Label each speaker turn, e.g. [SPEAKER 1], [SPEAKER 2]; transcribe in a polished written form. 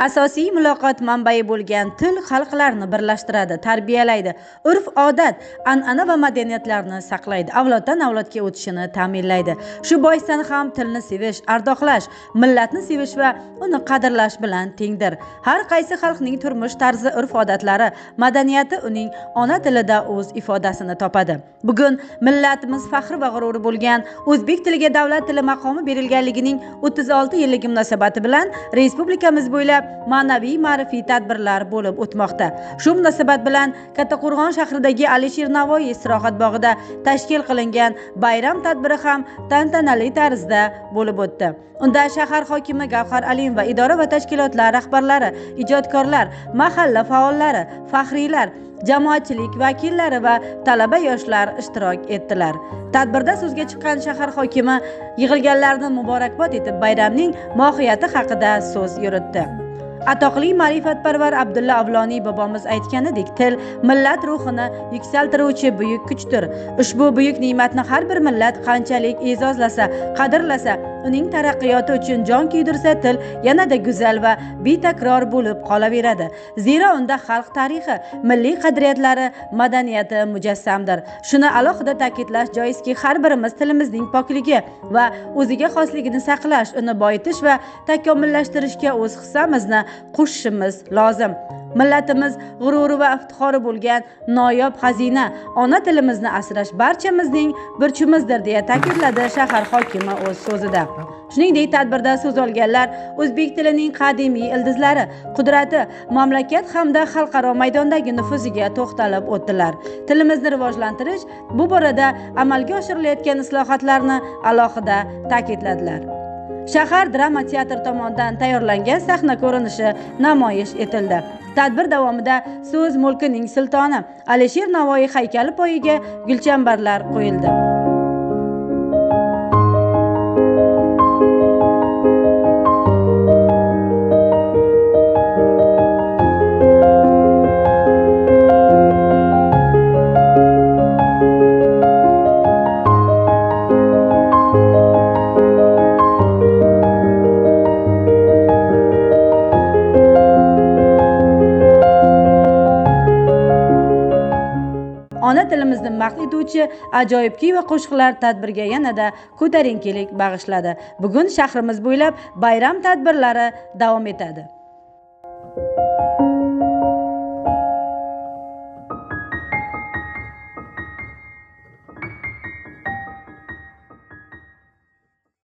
[SPEAKER 1] asosiy muloqot manbai bo'lgan til xalqlarni birlashtiradi, tarbiyalaydi, urf-odat, an'ana va madaniyatlarni saqlaydi, avloddan avlodga o'tishini ta'minlaydi. Shu boisdan ham tilni sevish, ardoqlash, millatni sevish va uni qadrlash bilan tengdir. Har qaysi xalqning turmush tarzi, urf-odatlari, madaniyati uning ona tilida o'z ifodasini topadi. Bugun millatimiz faxri va g'ururi bo'lgan o'zbek tiliga davlat tili maqomi berilganligining 36 yilligi munosabati bilan respublikamiz bo'ylab ma'naviy ma'rifiy tadbirlar bo'lib o'tmoqda. Shu munosabat bilan Kattaqo'rg'on shahridagi Alisher Navoiy istirohat bog'ida tashkil qilingan bayram tadbiri ham tantanali tarzda bo'lib o'tdi. Unda shahar hokimi Gavhar Alimova, idora va tashkilotlar rahbarlari, ijodkorlar, mahalla faollari, faxriylar, jamoatchilik vakillari va talaba yoshlar ishtirok etdilar. Tadbirda so'zga chiqqan shahar hokimi yig'ilganlarni muborakbod etib, bayramning mohiyati haqida so'z yuritdi. Atoqli ma'rifatparvar Abdulla Avloniy bobomiz aytganidek, til millat ruhini yuksaltiruvchi buyuk kuchdir. Ushbu buyuk ne'matni har bir millat qanchalik e'zozlasa, qadrlasa, uning taraqqiyoti uchun jon kuydirsa, til yanada go'zal va betakror bo'lib qolaveradi. Zero unda xalq tarixi, milliy qadriyatlari, madaniyati mujassamdir. Shuni alohida ta'kidlash joizki, har birimiz tilimizning pokligi va o'ziga xosligini saqlash, uni boyitish va takomillashtirishga o'z hissamizni qo'shishimiz lozim. Millatimiz g'ururi va iftixori bo'lgan noyob xazina, ona tilimizni asrash barchamizning burchimizdir, deya ta'kidladi shahar hokimi o'z so'zida. Shuningdek, tadbirda so'z olganlar o'zbek tilining qadimiy ildizlari, qudrati, mamlakat hamda xalqaro maydondagi nufuziga to'xtalib o'tdilar. Tilimizni rivojlantirish, bu borada amalga oshirilayotgan islohotlarni alohida ta'kidladilar. Shahar drama teatri tomonidan tayyorlangan sahna ko'rinishi namoyish etildi. Tadbir davomida so'z mulkining sultoni Alisher Navoiy haykali poyiga gulchambarlar qo'yildi. Ona tilimizni mahv etuvchi ajoyib kuy va qo'shiqlar tadbirga yanada ko'tarinkilik bag'ishladi. Bugun shahrimiz bo'ylab bayram tadbirlari davom etadi.